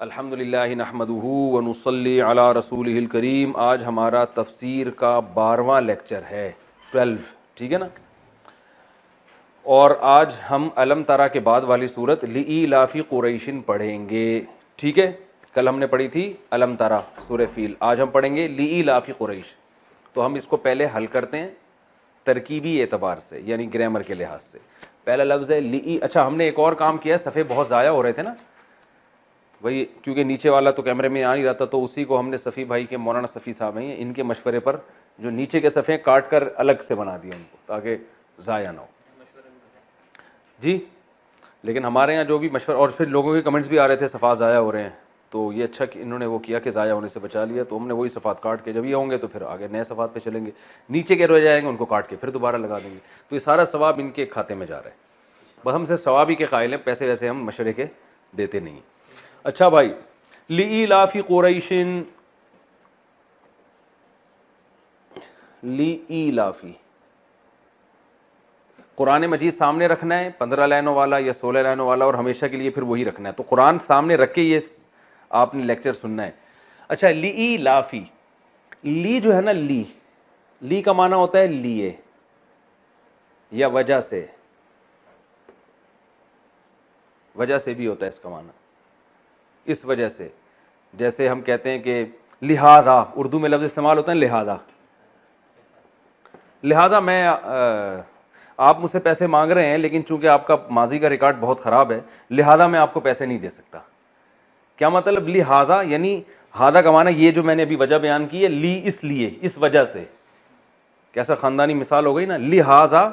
الحمدللہ نحمدہ ونصلی علی رسولہ الکریم. آج ہمارا تفسیر کا 12واں لیکچر ہے 12. ٹھیک ہے نا. اور آج ہم الم ترا کے بعد والی صورت لإیلاف قریش پڑھیں گے. ٹھیک ہے. کل ہم نے پڑھی تھی الم ترا سورہ فیل. آج ہم پڑھیں گے لإیلاف قریش. تو ہم اس کو پہلے حل کرتے ہیں ترکیبی اعتبار سے, یعنی گرامر کے لحاظ سے. پہلا لفظ ہے لی. اچھا, ہم نے ایک اور کام کیا, صفحے بہت ضائع ہو رہے تھے نا وہی, کیونکہ نیچے والا تو کیمرے میں آ نہیں رہتا, تو اسی کو ہم نے صفی بھائی کے, مولانا صفی صاحب ہیں, ان کے مشورے پر جو نیچے کے صفحے کاٹ کر الگ سے بنا دیے ان کو, تاکہ ضائع نہ ہو. جی, لیکن ہمارے یہاں جو بھی مشورہ, اور پھر لوگوں کے کمنٹس بھی آ رہے تھے صفحات ضائع ہو رہے ہیں, تو یہ اچھا کہ انہوں نے وہ کیا کہ ضائع ہونے سے بچا لیا. تو ہم نے وہی صفحات کاٹ کے, جب یہ ہوں گے تو پھر آگے نئے صفحات پہ چلیں گے. نیچے کے رہ جائیں گے ان کو کاٹ کے پھر دوبارہ لگا دیں گے. تو یہ سارا ثواب ان کے کھاتے میں جا رہا ہے. بس ہم سے ثواب ہی کے قائل ہیں, پیسے ویسے ہم مشورے کے دیتے نہیں. اچھا بھائی, لإیلاف قریش, لإیلافی, قرآن مجید سامنے رکھنا ہے 15 لائنوں والا یا 16 لائنوں والا, اور ہمیشہ کے لیے پھر وہی رکھنا ہے. تو قرآن سامنے رکھ کے یہ آپ نے لیکچر سننا ہے. اچھا, لإیلافی, لی جو ہے نا, لی کا معنی ہوتا ہے لیے یا وجہ سے, وجہ سے بھی ہوتا ہے اس کا معنی, اس وجہ سے. جیسے ہم کہتے ہیں کہ لہذا, اردو میں لفظ استعمال ہوتا ہے لہذا. لہذا میں آپ مجھ سے پیسے مانگ رہے ہیں, لیکن چونکہ آپ کا ماضی کا ریکارڈ بہت خراب ہے, لہذا میں آپ کو پیسے نہیں دے سکتا. کیا مطلب لہذا, یعنی ہادہ کا معنی یہ جو میں نے ابھی وجہ بیان کی ہے, لی اس لیے, اس وجہ سے. کیسا خاندانی مثال ہو گئی نا, لہذا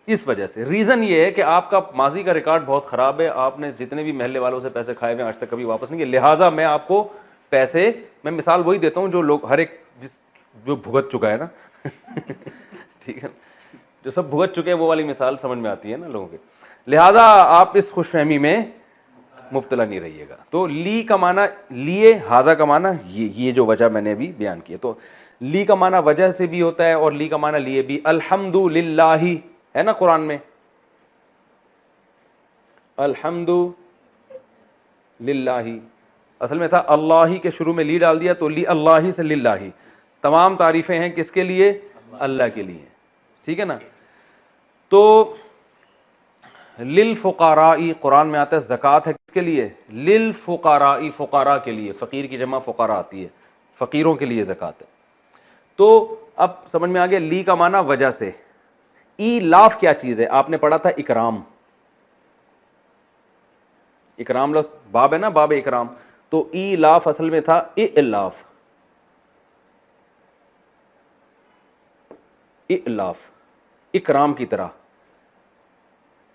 اس وجہ سے. ریزن یہ ہے کہ آپ کا ماضی کا ریکارڈ بہت خراب ہے, آپ نے جتنے بھی محلے والوں سے پیسے کھائے ہوئے آج تک کبھی واپس نہیں کیے, لہٰذا میں آپ کو پیسے, میں مثال وہی دیتا ہوں جو لوگ, ہر ایک جو بھگت چکا ہے نا ٹھیک ہے, جو سب بھگت چکے ہیں وہ والی مثال سمجھ میں آتی ہے نا لوگوں کے. لہٰذا آپ اس خوش فہمی میں مبتلا نہیں رہیے گا. تو لی کا معنی لیے, ہاذا کا معنی یہ جو وجہ میں نے ابھی بیان کی ہے. تو لی کا معنی وجہ سے بھی ہوتا ہے اور لی کا معنی لیے بھی. الحمدللہ ہے نا قرآن میں, الحمد للہ, اصل میں تھا اللہ ہی کے شروع میں لی ڈال دیا, تو لی اللہ ہی سے للہ. تمام تعریفیں ہیں کس کے لیے, اللہ کے لیے. ٹھیک ہے نا. تو للفقراء, قرآن میں آتا ہے زکوٰۃ ہے کس کے لیے, للفقراء, فقراء کے لیے. فقیر کی جمع فقراء آتی ہے, فقیروں کے لیے زکوٰۃ ہے. تو اب سمجھ میں آ گیا لی کا معنی وجہ سے. ایلاف کیا چیز ہے, آپ نے پڑھا تھا اکرام, اکرام لفظ باب ہے نا, باب اکرام. تو ایلاف اصل میں تھا الاف, الاف, اکرام کی طرح.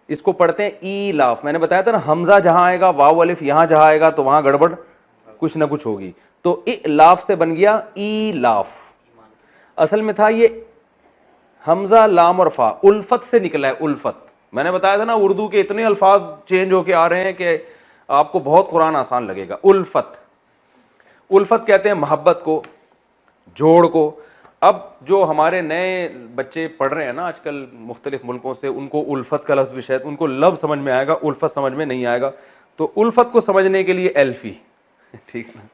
اس کو پڑھتے ہیں ایلاف. میں نے بتایا تھا نا, حمزہ جہاں آئے گا, واو الف یہاں جہاں آئے گا, تو وہاں گڑبڑ کچھ نہ کچھ ہوگی. تو الاف سے بن گیا ایلاف. اصل میں تھا یہ حمزہ لام اور فا, الفت سے نکلا ہے, الفت. میں نے بتایا تھا نا اردو کے اتنے الفاظ چینج ہو کے آ رہے ہیں کہ آپ کو بہت قرآن آسان لگے گا. الفت, الفت کہتے ہیں محبت کو, جوڑ کو. اب جو ہمارے نئے بچے پڑھ رہے ہیں نا آج کل مختلف ملکوں سے, ان کو الفت کا لفظ بھی شاید ان کو لفظ سمجھ میں آئے گا, الفت سمجھ میں نہیں آئے گا. تو الفت کو سمجھنے کے لیے ایلفی, ٹھیک ہے نا,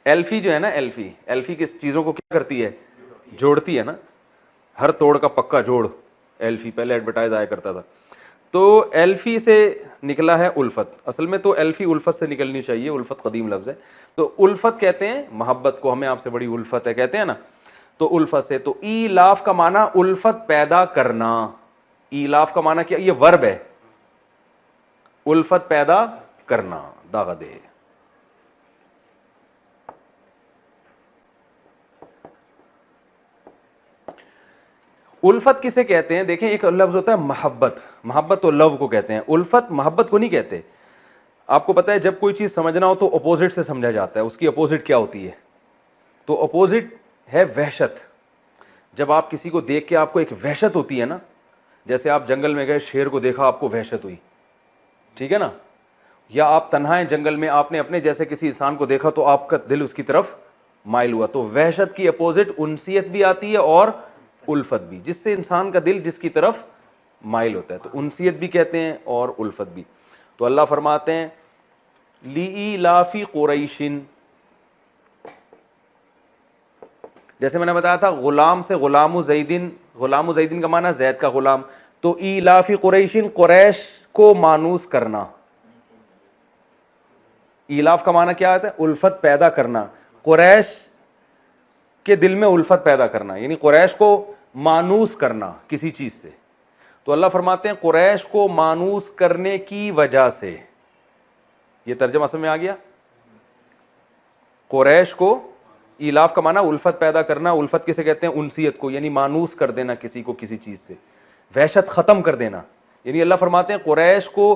ایلفی جو ہے نا, ایلفی, ایلفی کس چیزوں کو کیا کرتی ہے, جوڑتی ہے نا. ہر توڑ کا پکا جوڑ, ایلفی پہلے ایڈورٹائز آیا کرتا تھا. تو ایلفی سے نکلا ہے الفت. اصل میں تو ایلفی الفت سے نکلنی چاہیے, الفت قدیم لفظ ہے. تو الفت کہتے ہیں محبت کو, ہمیں آپ سے بڑی الفت ہے کہتے ہیں نا, تو الفت سے. تو ایلاف کا معنی الفت پیدا کرنا. ایلاف کا معنی کیا, یہ ورب ہے, الفت پیدا کرنا, داغ دے. الفت کسے کہتے ہیں, دیکھیں ایک لفظ ہوتا ہے محبت, محبت تو لو کو کہتے ہیں, الفت محبت کو نہیں کہتے. آپ کو پتا ہے جب کوئی چیز سمجھنا ہو تو اپوزٹ سے سمجھا جاتا ہے. اس کی اپوزٹ کیا ہوتی ہے, تو اپوزٹ ہے وحشت. جب آپ کسی کو دیکھ کے آپ کو ایک وحشت ہوتی ہے نا, جیسے آپ جنگل میں گئے, شیر کو دیکھا, آپ کو وحشت ہوئی, ٹھیک ہے نا. یا آپ تنہا ہیں جنگل میں, آپ نے اپنے جیسے کسی انسان کو دیکھا تو آپ کا دل اس کی طرف مائل ہوا. تو وحشت کی اپوزٹ انسیت بھی آتی ہے اور الفت بھی, جس سے انسان کا دل جس کی طرف مائل ہوتا ہے. تو انسیت بھی کہتے ہیں اور الفت بھی. تو اللہ فرماتے ہیں لِإِيلَافِ قُرَيْشٍ، جیسے میں نے بتایا تھا غلام سے غلام زیدن، غلام زیدن کا معنی زید کا غلام، تو ایلافی قریشن قریش کو مانوس کرنا. ایلاف کا معنی کیا آتا ہے؟ الفت پیدا کرنا، قریش کے دل میں الفت پیدا کرنا، یعنی قریش کو مانوس کرنا کسی چیز سے. تو اللہ فرماتے ہیں قریش کو مانوس کرنے کی وجہ سے. یہ ترجمہ سمجھ میں آ گیا؟ قریش کو، ایلاف کا معنی الفت پیدا کرنا. الفت کسے کہتے ہیں؟ انسیت کو، یعنی مانوس کر دینا کسی کو کسی چیز سے، وحشت ختم کر دینا. یعنی اللہ فرماتے ہیں قریش کو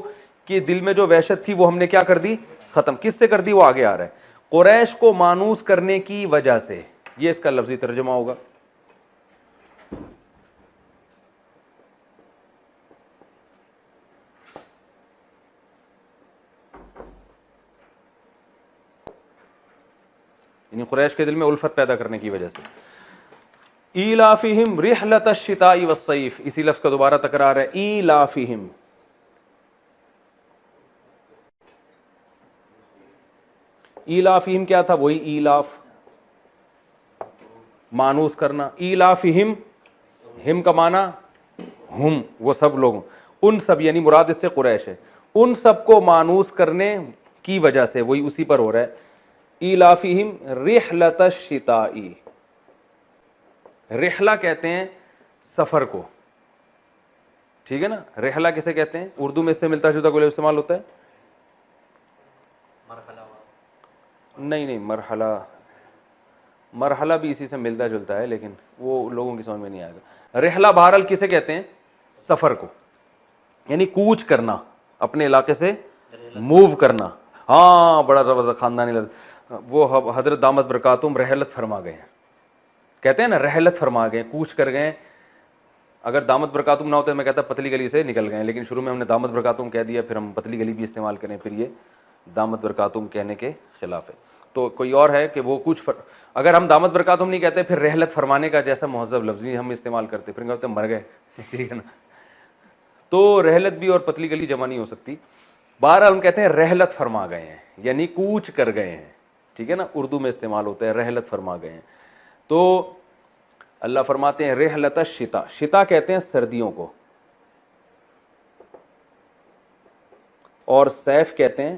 کے دل میں جو وحشت تھی وہ ہم نے کیا کر دی؟ ختم. کس سے کر دی؟ وہ آگے آ رہا ہے. قریش کو مانوس کرنے کی وجہ سے، یہ اس کا لفظی ترجمہ ہوگا. یعنی قریش کے دل میں الفت پیدا کرنے کی وجہ سے. ایلافہم رحلۃ الشتاء والصیف، اسی لفظ کا دوبارہ تکرار ہے، ایلافہم. ایلافہم کیا تھا؟ وہی ایلاف، مانوس کرنا. ایلافہم، ہم کا معنی ہم، وہ سب لوگ، ان سب، یعنی مراد اس سے قریش ہے، ان سب کو مانوس کرنے کی وجہ سے، وہی اسی پر ہو رہا ہے. ایلافہم رحلۃ الشتاء، رحلہ کہتے ہیں سفر کو، ٹھیک ہے نا. رحلہ کسے کہتے ہیں؟ اردو میں اس سے ملتا جلتا کوئی لفظ استعمال ہوتا ہے؟ نہیں، مرحلہ بھی اسی سے ملتا جلتا ہے، لیکن وہ لوگوں کی سمجھ میں نہیں آئے گا. رحلہ بہرحال کسے کہتے ہیں؟ سفر کو، یعنی کوچ کرنا، اپنے علاقے سے موو کرنا. ہاں، بڑا زبردست خاندانی لفظ. وہ حضرت دامت برکاتہم رحلت فرما گئے ہیں، کہتے ہیں نا رحلت فرما گئے، کوچ کر گئے. اگر دامت برکاتہم نہ ہوتے میں کہتا پتلی گلی سے نکل گئے، لیکن شروع میں ہم نے دامت برکاتہم کہہ دیا، پھر ہم پتلی گلی بھی استعمال کریں، پھر یہ دامت برکاتہم کہنے کے خلاف ہے. تو کوئی اور ہے کہ وہ کچھ اگر ہم دامت برکاتہم نہیں کہتے، پھر رحلت فرمانے کا جیسا مہذب لفظ نہیں ہم استعمال کرتے، پھر کہتے مر گئے، ٹھیک ہے نا. تو رحلت بھی اور پتلی گلی جمع نہیں ہو سکتی. بہرحال ہم کہتے ہیں رحلت فرما گئے ہیں، یعنی کوچ کر گئے ہیں، ٹھیک ہے نا. اردو میں استعمال ہوتا ہے رحلت فرما گئے ہیں. تو اللہ فرماتے ہیں رحلت الشتاء، شتاء کہتے ہیں سردیوں کو، اور سیف کہتے ہیں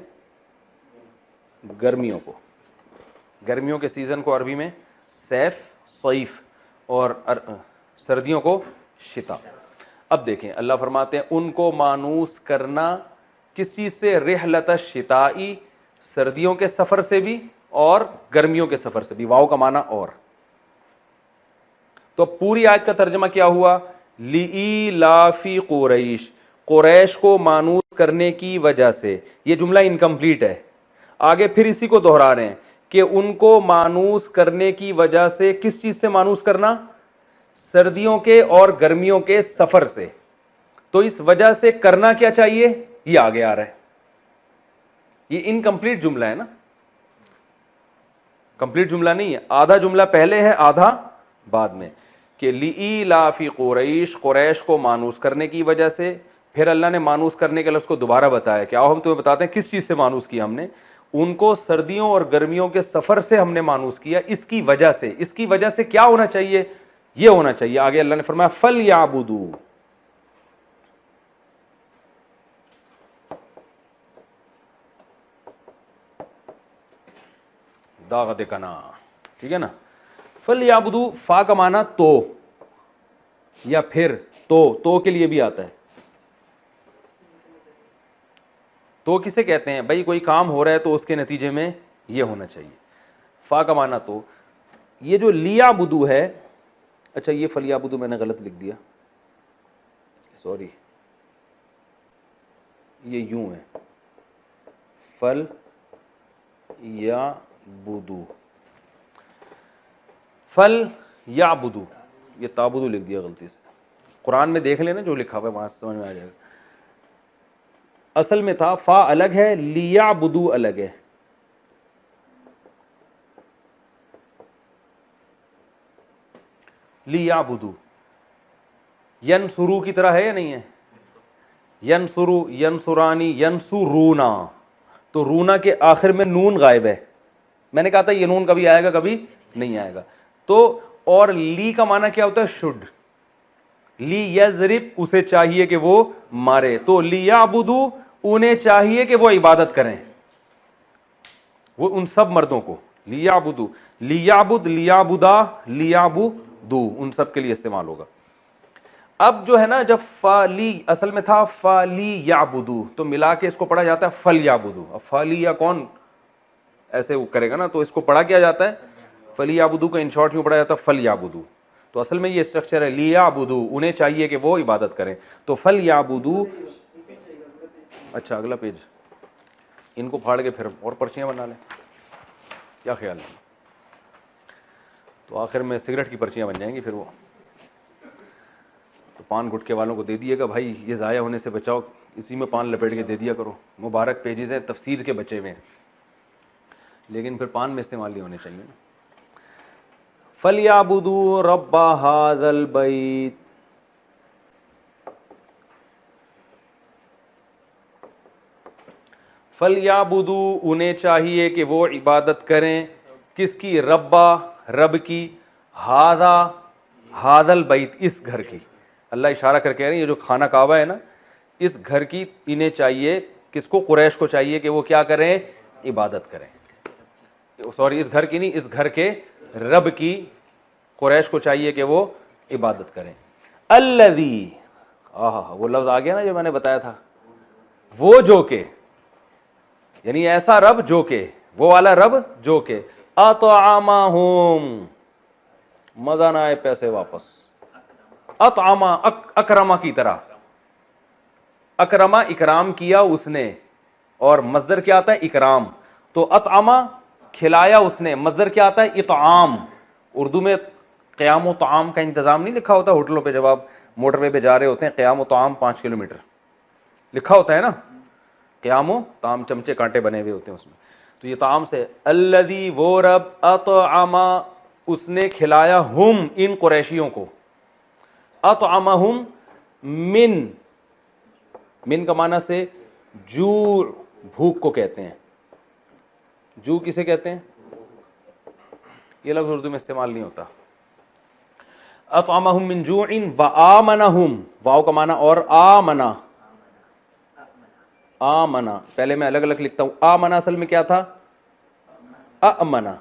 گرمیوں کو. گرمیوں کے سیزن کو عربی میں سیف، صیف، اور سردیوں کو شتاء. اب دیکھیں اللہ فرماتے ہیں ان کو مانوس کرنا کس چیز سے؟ رحلت الشتاء، سردیوں کے سفر سے بھی اور گرمیوں کے سفر سے بھی. واو کا معنی اور. تو پوری آیت کا ترجمہ کیا ہوا؟ لِإِيلَافِ قُرَيْشٍ، قریش کو مانوس کرنے کی وجہ سے. یہ جملہ انکمپلیٹ ہے، آگے پھر اسی کو دہرا رہے ہیں کہ ان کو مانوس کرنے کی وجہ سے. کس چیز سے مانوس کرنا؟ سردیوں کے اور گرمیوں کے سفر سے. تو اس وجہ سے کرنا کیا چاہیے؟ یہ آگے آ رہا ہے. یہ انکمپلیٹ جملہ ہے نا، کمپلیٹ جملہ نہیں ہے، آدھا جملہ پہلے ہے آدھا بعد میں. کہ لِإِيلَافِ قُرَيْشٍ، قریش کو مانوس کرنے کی وجہ سے. پھر اللہ نے مانوس کرنے کے لفظ کو دوبارہ بتایا کہ آؤ ہم تمہیں بتاتے ہیں کس چیز سے مانوس کیا ہم نے. ان کو سردیوں اور گرمیوں کے سفر سے ہم نے مانوس کیا. اس کی وجہ سے، اس کی وجہ سے کیا ہونا چاہیے؟ یہ ہونا چاہیے. آگے اللہ نے فرمایا فَلْيَعْبُدُوا، داغت کنا، ٹھیک ہے نا. فَلْيَعْبُدُوا، فا کا معنی تو، یا پھر تو کے لیے بھی آتا ہے. تو کسے کہتے ہیں؟ بھائی کوئی کام ہو رہا ہے تو اس کے نتیجے میں یہ ہونا چاہیے. فا کا معنی تو. یہ جو لیعبدو ہے، اچھا یہ فلیعبدو میں نے غلط لکھ دیا، سوری، یہ یوں ہے فل یا بدو، فل یا بدو، یہ تابدو لکھ دیا غلطی سے. قرآن میں دیکھ لینا جو لکھا ہوا ہے وہاں سے سمجھ میں آ جائے گا. اصل میں تھا فا الگ ہے، لیعبدو الگ ہے. لیعبدو ینصرو کی طرح ہے یا نہیں ہے؟ ینصرو، ینصرانی، ینصرونا. تو رونا کے آخر میں نون غائب ہے. میں نے کہا تھا یہ نون کبھی آئے گا کبھی نہیں آئے گا. تو اور لی کا معنی کیا ہوتا ہے؟ شڈ. لی یضرب اسے چاہیے کہ وہ مارے. تو لیعبدو انہیں چاہیے کہ وہ عبادت کریں, وہ ان سب مردوں کو. لیعبدو, لیعبد, لیعبدا, لیعبدو ان سب کے لیے استعمال ہوگا. اب جو ہے نا جب فالی اصل میں تھا فالی یعبدو تو ملا کے اس کو پڑھا جاتا ہے فل یعبدو. اب فالی یا کون ایسے وہ کرے گا نا تو اس کو پڑھا کیا جاتا ہے فلی یعبدو کا ان شارٹ کیوں پڑھا جاتا ہے فل یعبدو. تو اصل میں یہ اسٹرکچر ہے لیعبدو انہیں چاہیے کہ وہ عبادت کریں. تو فل یعبدو. اچھا اگلا پیج, ان کو پھاڑ کے پھر اور پرچیاں بنا لیں, کیا خیال ہے؟ تو آخر میں سگریٹ کی پرچیاں بن جائیں گی پھر وہ. تو پان گٹکے والوں کو دے دیے گا بھائی یہ ضائع ہونے سے بچاؤ, اسی میں پان لپیٹ کے دے دیا کرو. مبارک پیجز ہیں تفسیر کے بچے ہوئے ہیں, لیکن پھر پان میں استعمال نہیں ہونے چاہیے. فَلْيَعْبُدُوا رَبَّ هَذَا الْبَيْتِ, فَلْيَعْبُدُوا انہیں چاہیے کہ وہ عبادت کریں. کس کی؟ ربا, رب کی. هَذَا الْبَيْتِ اس گھر کی. اللہ اشارہ کر کے کہہ رہے ہیں یہ جو خانہ کعبہ ہے نا اس گھر کی انہیں چاہیے. کس کو؟ قریش کو چاہیے کہ وہ کیا کریں؟ عبادت کریں. سوری اس گھر کی نہیں, اس گھر کے رب کی قریش کو چاہیے کہ وہ عبادت کریں. الذی, وہ لفظ آ گیا نا جو میں نے بتایا تھا, وہ جو کہ یعنی ایسا رب جو کہ, وہ والا رب جو کہ اطعمہم, مزہ نہ آئے پیسے واپس. اطعما اکرما کی طرح, اکرما اکرام کیا اس نے, اور مصدر کیا آتا ہے؟ اکرام. تو اطعما کھلایا اس نے, مصدر کیا آتا ہے؟ اطعام. اردو میں قیام و طعام کا انتظام نہیں لکھا ہوتا ہوٹلوں پہ جب آپ موٹر وے پہ جا رہے ہوتے ہیں, قیام و طعام 5 کلومیٹر لکھا ہوتا ہے نا, قیام و طعام چمچے کانٹے بنے ہوئے ہوتے ہیں اس میں. تو یہ طعام سے الذی وہ رب اطعما اس نے کھلایا ہم ان قریشیوں کو. اطعمہم من کا معنی سے جوع, بھوک کو کہتے ہیں. جو کسے کہتے ہیں؟ یہ لفظ اردو میں استعمال نہیں ہوتا. اطعمہم من جوع وآمنہم, واو کا معنی اور آمنا. آمنا پہلے میں الگ الگ لکھتا ہوں. آمنا اصل میں کیا تھا؟ امنا,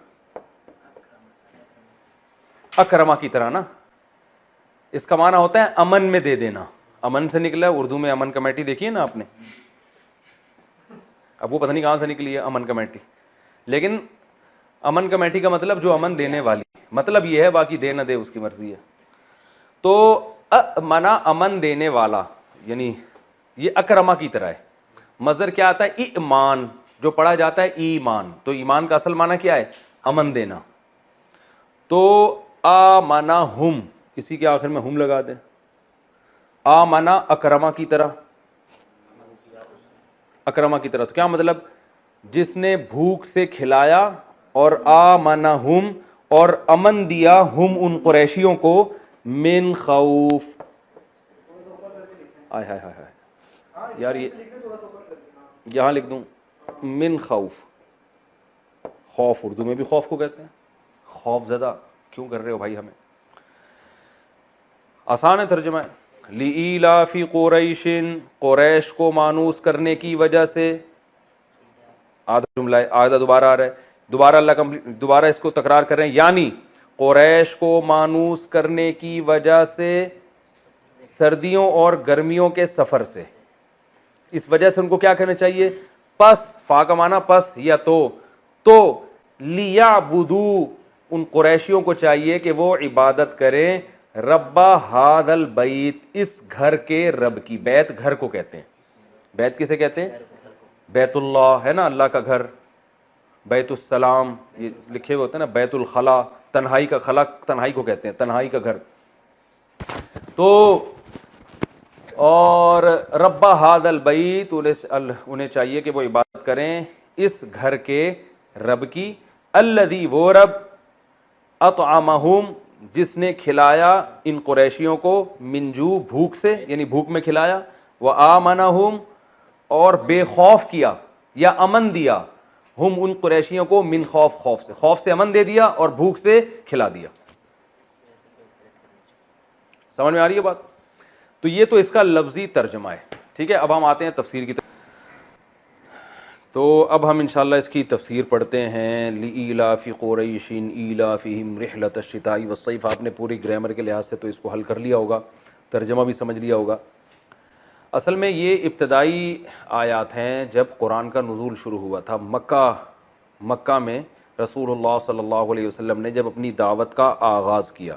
اکرما کی طرح نا. اس کا معنی ہوتا ہے امن میں دے دینا. امن سے نکلا ہے اردو میں, امن کمیٹی دیکھی ہے نا آپ نے, اب وہ پتہ نہیں کہاں سے نکلی ہے امن کمیٹی, لیکن امن کمیٹی کا مطلب جو امن دینے والی, مطلب یہ ہے, باقی دے نہ دے اس کی مرضی ہے. تو امنا امن دینے والا, یعنی یہ اکرما کی طرح ہے. مصدر کیا آتا ہے؟ ایمان, جو پڑھا جاتا ہے ایمان. تو ایمان کا اصل معنی کیا ہے؟ امن دینا. تو آمنہم اسی کے آخر میں ہم لگا دیں. آمنا اکرما کی طرح, اکرما کی طرح. تو کیا مطلب؟ جس نے بھوک سے کھلایا, اور آمنہم اور امن دیا, ہم ان قریشیوں کو, من خوف. آئے ہائے ہائے ہائے یار, یہ یہاں لکھ دوں من خوف. خوف اردو میں بھی خوف کو کہتے ہیں. خوف زدہ کیوں کر رہے ہو بھائی ہمیں؟ آسان ہے ترجمہ ہے. لِإِيلَافِ قُرَيْشٍ قریش کو مانوس کرنے کی وجہ سے. آدھا جملہ ہے, آدھا دوبارہ آ رہا ہے, دوبارہ اللہ دوبارہ اس کو تکرار کر رہے ہیں. یعنی قریش کو مانوس کرنے کی وجہ سے, سردیوں اور گرمیوں کے سفر سے. اس وجہ سے ان کو کیا کرنا چاہیے؟ پس, فا کا معنی پس یا تو لیعبدوا ان قریشیوں کو چاہیے کہ وہ عبادت کریں رب ھذا البیت اس گھر کے رب کی. بیت گھر کو کہتے ہیں. بیت کسے کہتے ہیں؟ بیت اللہ ہے نا, اللہ کا گھر. بیت السلام یہ لکھے ہوئے ہوتے ہیں نا. بیت الخلا, تنہائی کا خلا, تنہائی کو کہتے ہیں, تنہائی کا گھر. تو اور رب ھذا البیت انہیں چاہیے کہ وہ عبادت کریں اس گھر کے رب کی. الذی وہ رب اطعمہم جس نے کھلایا ان قریشیوں کو, من جوع بھوک سے, یعنی بھوک میں کھلایا, وآمنہم اور بے خوف کیا. یا امن دیا ہم ان قریشیوں کو من خوف سے امن دے دیا اور بھوک سے کھلا دیا. سمجھ میں آ رہی ہے بات؟ تو یہ تو اس کا لفظی ترجمہ ہے. ٹھیک ہے, اب ہم آتے ہیں تفسیر کی طرف. تو اب ہم انشاءاللہ اس کی تفسیر پڑھتے ہیں. لإیلاف قریش ایلافہم رحلۃ الشتاء والصیف. آپ نے پوری گرامر کے لحاظ سے تو اس کو حل کر لیا ہوگا, ترجمہ بھی سمجھ لیا ہوگا. اصل میں یہ ابتدائی آیات ہیں جب قرآن کا نزول شروع ہوا تھا. مکہ میں رسول اللہ صلی اللہ علیہ وسلم نے جب اپنی دعوت کا آغاز کیا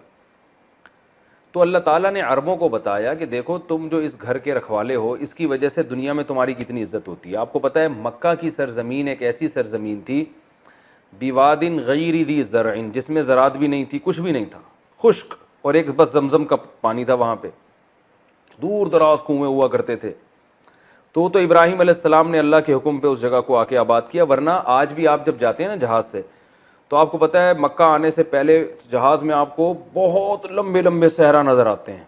تو اللہ تعالیٰ نے عربوں کو بتایا کہ دیکھو تم جو اس گھر کے رکھوالے ہو, اس کی وجہ سے دنیا میں تمہاری کتنی عزت ہوتی ہے. آپ کو پتہ ہے مکہ کی سرزمین ایک ایسی سرزمین تھی بواد غیر ذی زرع, جس میں زراعت بھی نہیں تھی, کچھ بھی نہیں تھا, خشک, اور ایک بس زمزم کا پانی تھا وہاں پہ. دور دراز کنویں ہوا کرتے تھے. تو ابراہیم علیہ السلام نے اللہ کے حکم پہ اس جگہ کو آ کے آباد کیا. ورنہ آج بھی آپ جب جاتے ہیں نا جہاز سے, تو آپ کو پتہ ہے مکہ آنے سے پہلے جہاز میں آپ کو بہت لمبے لمبے صحرا نظر آتے ہیں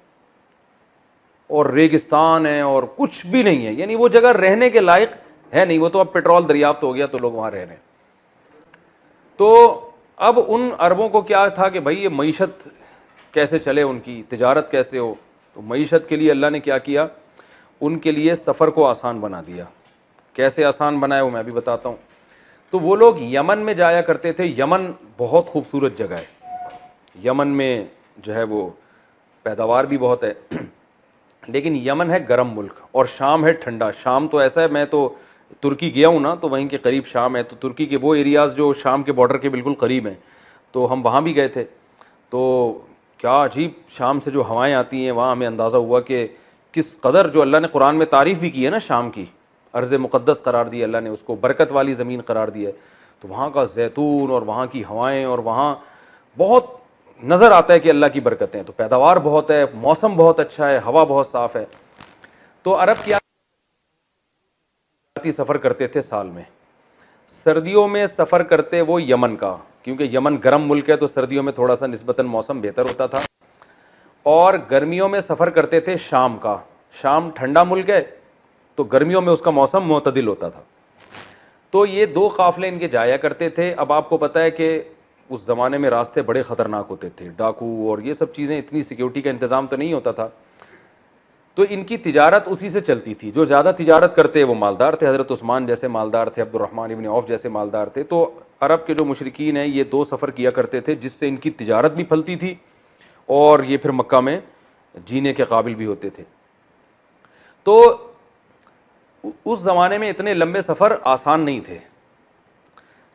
اور ریگستان ہے اور کچھ بھی نہیں ہے, یعنی وہ جگہ رہنے کے لائق ہے نہیں. وہ تو اب پیٹرول دریافت ہو گیا تو لوگ وہاں رہ رہے ہیں. تو اب ان عربوں کو کیا تھا کہ بھائی یہ معیشت کیسے چلے, ان کی تجارت کیسے ہو. تو معیشت کے لیے اللہ نے کیا کیا, ان کے لیے سفر کو آسان بنا دیا. کیسے آسان بنایا وہ میں بھی بتاتا ہوں. تو وہ لوگ یمن میں جایا کرتے تھے. یمن بہت خوبصورت جگہ ہے. یمن میں جو ہے وہ پیداوار بھی بہت ہے, لیکن یمن ہے گرم ملک اور شام ہے ٹھنڈا. شام تو ایسا ہے, میں تو ترکی گیا ہوں نا, تو وہیں کے قریب شام ہے. تو ترکی کے وہ ایریاز جو شام کے بارڈر کے بالکل قریب ہیں, تو ہم وہاں بھی گئے تھے. تو کیا عجیب شام سے جو ہوائیں آتی ہیں, وہاں ہمیں اندازہ ہوا کہ کس قدر جو اللہ نے قرآن میں تعریف بھی کی ہے نا شام کی, ارض مقدس قرار دی اللہ نے اس کو, برکت والی زمین قرار دی ہے. تو وہاں کا زیتون اور وہاں کی ہوائیں, اور وہاں بہت نظر آتا ہے کہ اللہ کی برکتیں. تو پیداوار بہت ہے, موسم بہت اچھا ہے, ہوا بہت صاف ہے. تو عرب کیا سفر کرتے تھے سال میں. سردیوں میں سفر کرتے وہ یمن کا, کیونکہ یمن گرم ملک ہے تو سردیوں میں تھوڑا سا نسبتاً موسم بہتر ہوتا تھا. اور گرمیوں میں سفر کرتے تھے شام کا. شام ٹھنڈا ملک ہے تو گرمیوں میں اس کا موسم معتدل ہوتا تھا. تو یہ دو قافلے ان کے جایا کرتے تھے. اب آپ کو پتہ ہے کہ اس زمانے میں راستے بڑے خطرناک ہوتے تھے, ڈاکو اور یہ سب چیزیں, اتنی سیکیورٹی کا انتظام تو نہیں ہوتا تھا. تو ان کی تجارت اسی سے چلتی تھی. جو زیادہ تجارت کرتے وہ مالدار تھے. حضرت عثمان جیسے مالدار تھے, عبد الرحمن ابن عوف جیسے مالدار تھے. تو عرب کے جو مشرکین ہیں یہ دو سفر کیا کرتے تھے, جس سے ان کی تجارت بھی پھلتی تھی اور یہ پھر مکہ میں جینے کے قابل بھی ہوتے تھے. تو اس زمانے میں اتنے لمبے سفر آسان نہیں تھے,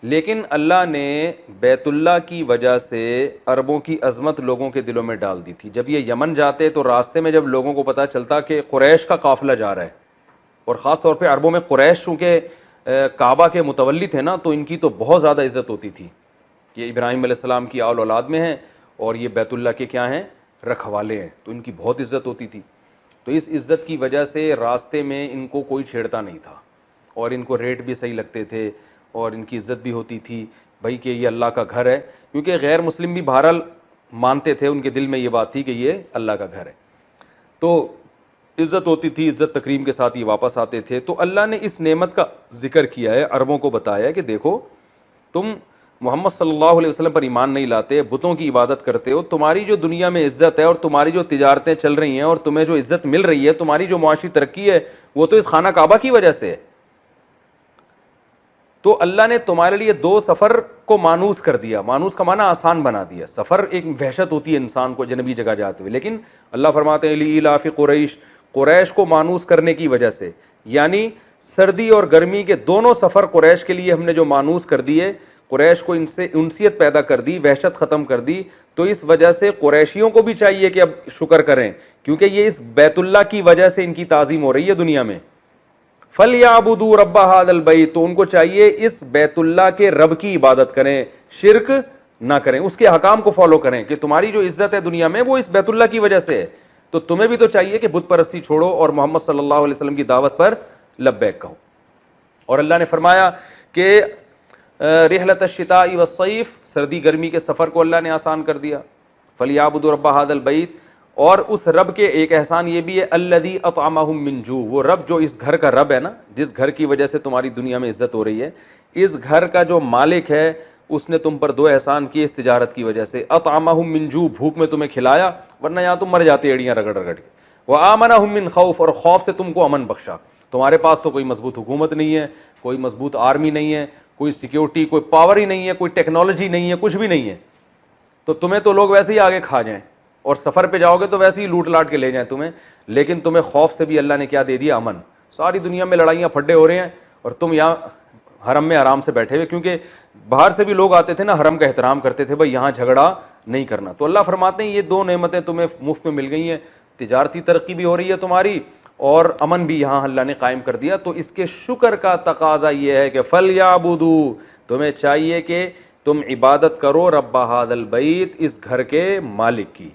لیکن اللہ نے بیت اللہ کی وجہ سے عربوں کی عظمت لوگوں کے دلوں میں ڈال دی تھی. جب یہ یمن جاتے تو راستے میں جب لوگوں کو پتہ چلتا کہ قریش کا قافلہ جا رہا ہے, اور خاص طور پہ عربوں میں قریش چونکہ کعبہ کے متولی تھے نا, تو ان کی تو بہت زیادہ عزت ہوتی تھی کہ ابراہیم علیہ السلام کی آل اولاد میں ہیں اور یہ بیت اللہ کے کیا ہیں, رکھوالے ہیں. تو ان کی بہت عزت ہوتی تھی. تو اس عزت کی وجہ سے راستے میں ان کو کوئی چھیڑتا نہیں تھا, اور ان کو ریٹ بھی صحیح لگتے تھے, اور ان کی عزت بھی ہوتی تھی بھائی کہ یہ اللہ کا گھر ہے. کیونکہ غیر مسلم بھی بہرحال مانتے تھے, ان کے دل میں یہ بات تھی کہ یہ اللہ کا گھر ہے. تو عزت ہوتی تھی, عزت تکریم کے ساتھ یہ واپس آتے تھے. تو اللہ نے اس نعمت کا ذکر کیا ہے, عربوں کو بتایا کہ دیکھو تم محمد صلی اللہ علیہ وسلم پر ایمان نہیں لاتے, بتوں کی عبادت کرتے ہو, تمہاری جو دنیا میں عزت ہے اور تمہاری جو تجارتیں چل رہی ہیں اور تمہیں جو عزت مل رہی ہے, تمہاری جو معاشی ترقی ہے, وہ تو اس خانہ کعبہ کی وجہ سے ہے. تو اللہ نے تمہارے لیے دو سفر کو مانوس کر دیا. مانوس کا معنی آسان بنا دیا. سفر ایک وحشت ہوتی ہے انسان کو جنبی جگہ جاتے ہوئے, لیکن اللہ فرماتے ہیں لإیلاف قریش, قریش کو مانوس کرنے کی وجہ سے, یعنی سردی اور گرمی کے دونوں سفر قریش کے لیے ہم نے جو مانوس کر دیے, قریش کو ان سے انسیت پیدا کر دی, وحشت ختم کر دی. تو اس وجہ سے قریشیوں کو بھی چاہیے کہ اب شکر کریں, کیونکہ یہ اس بیت اللہ کی وجہ سے ان کی تعظیم ہو رہی ہے دنیا میں. فَلْيَعْبُدُوا رَبَّ هَذَا الْبَيْتِ, تو ان کو چاہیے اس بیت اللہ کے رب کی عبادت کریں, شرک نہ کریں, اس کے حکام کو فالو کریں کہ تمہاری جو عزت ہے دنیا میں وہ اس بیت اللہ کی وجہ سے ہے. تو تمہیں بھی تو چاہیے کہ بت پرستی چھوڑو اور محمد صلی اللہ علیہ وسلم کی دعوت پر لبیک کہو. اور اللہ نے فرمایا کہ رحلۃ الشتاء والصیف, سردی گرمی کے سفر کو اللہ نے آسان کر دیا. فَلْيَعْبُدُوا رَبَّ هَذَا الْبَيْتِ, اور اس رب کے ایک احسان یہ بھی ہے الذی اطعمہم من جوع، وہ رب جو اس گھر کا رب ہے نا، جس گھر کی وجہ سے تمہاری دنیا میں عزت ہو رہی ہے، اس گھر کا جو مالک ہے اس نے تم پر دو احسان کیے اس تجارت کی وجہ سے. اطعمہم من جوع، بھوک میں تمہیں کھلایا ورنہ یہاں تم مر جاتے ایڑیاں رگڑ رگڑ کے. وآمنہم من خوف، اور خوف سے تم کو امن بخشا. تمہارے پاس تو کوئی مضبوط حکومت نہیں ہے، کوئی مضبوط آرمی نہیں ہے، کوئی سیکیورٹی، کوئی پاور ہی نہیں ہے، کوئی ٹیکنالوجی نہیں ہے، کچھ بھی نہیں ہے، تو تمہیں تو لوگ ویسے ہی آگے کھا جائیں، اور سفر پہ جاؤ گے تو ویسے ہی لوٹ لاٹ کے لے جائیں تمہیں. لیکن تمہیں خوف سے بھی اللہ نے کیا دے دیا؟ امن. ساری دنیا میں لڑائیاں پھڈے ہو رہے ہیں اور تم یہاں حرم میں آرام سے بیٹھے ہوئے، کیونکہ باہر سے بھی لوگ آتے تھے نا، حرم کا احترام کرتے تھے، بھائی یہاں جھگڑا نہیں کرنا. تو اللہ فرماتے ہیں یہ دو نعمتیں تمہیں مفت میں مل گئی ہیں، تجارتی ترقی بھی ہو رہی ہے تمہاری اور امن بھی یہاں اللہ نے قائم کر دیا. تو اس کے شکر کا تقاضا یہ ہے کہ فَلْيَعْبُدُوا، تمہیں چاہیے کہ تم عبادت کرو رب ھذا البیت، اس گھر کے مالک کی.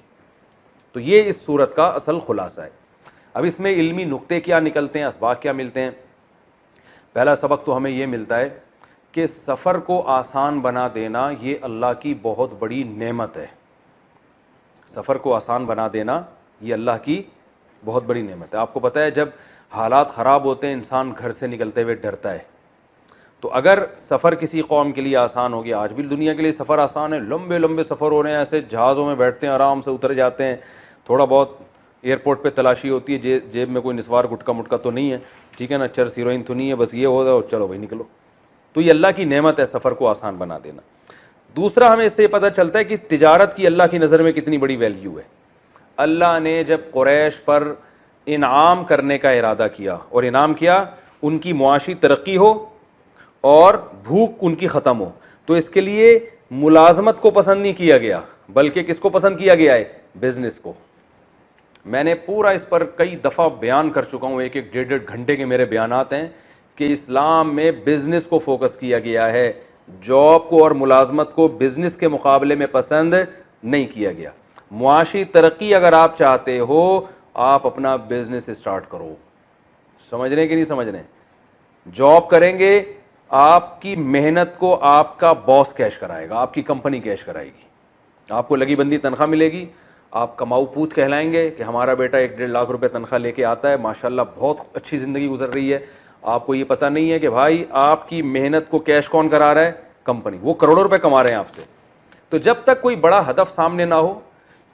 تو یہ اس صورت کا اصل خلاصہ ہے. اب اس میں علمی نقطے کیا نکلتے ہیں، اسباق کیا ملتے ہیں؟ پہلا سبق تو ہمیں یہ ملتا ہے کہ سفر کو آسان بنا دینا یہ اللہ کی بہت بڑی نعمت ہے. سفر کو آسان بنا دینا یہ اللہ کی بہت بڑی نعمت ہے. آپ کو پتہ ہے جب حالات خراب ہوتے ہیں انسان گھر سے نکلتے ہوئے ڈرتا ہے. تو اگر سفر کسی قوم کے لیے آسان ہو گیا، آج بھی دنیا کے لیے سفر آسان ہے، لمبے لمبے سفر ہو رہے ہیں، ایسے جہازوں میں بیٹھتے ہیں آرام سے اتر جاتے ہیں، تھوڑا بہت ایئرپورٹ پہ تلاشی ہوتی ہے، جیب میں کوئی نسوار گٹکا مٹکا تو نہیں ہے، ٹھیک ہے نا، چرس ہیروئن تو نہیں ہے، بس یہ ہوگا اور چلو بھائی نکلو. تو یہ اللہ کی نعمت ہے سفر کو آسان بنا دینا. دوسرا ہمیں اس سے یہ پتہ چلتا ہے کہ تجارت کی اللہ کی نظر میں کتنی بڑی ویلیو ہے. اللہ نے جب قریش پر انعام کرنے کا ارادہ کیا اور انعام کیا ان کی معاشی ترقی ہو اور بھوک ان کی ختم ہو، تو اس کے لیے ملازمت کو پسند نہیں کیا گیا بلکہ کس کو پسند کیا گیا ہے؟ بزنس کو. میں نے پورا اس پر کئی دفعہ بیان کر چکا ہوں، ایک ڈیڑھ گھنٹے کے میرے بیانات ہیں کہ اسلام میں بزنس کو فوکس کیا گیا ہے، جاب کو اور ملازمت کو بزنس کے مقابلے میں پسند نہیں کیا گیا. معاشی ترقی اگر آپ چاہتے ہو آپ اپنا بزنس اسٹارٹ کرو. سمجھ رہے ہیں کہ نہیں سمجھ رہے ہیں؟ جاب کریں گے، آپ کی محنت کو آپ کا باس کیش کرائے گا، آپ کی کمپنی کیش کرائے گی، آپ کو لگی بندی تنخواہ ملے گی، آپ کماؤ پوت کہلائیں گے کہ ہمارا بیٹا 1-1.5 لاکھ روپے تنخواہ لے کے آتا ہے، ماشاءاللہ بہت اچھی زندگی گزر رہی ہے. آپ کو یہ پتہ نہیں ہے کہ بھائی آپ کی محنت کو کیش کون کرا رہا ہے؟ کمپنی. وہ کروڑوں روپے کما رہے ہیں آپ سے. تو جب تک کوئی بڑا ہدف سامنے نہ ہو،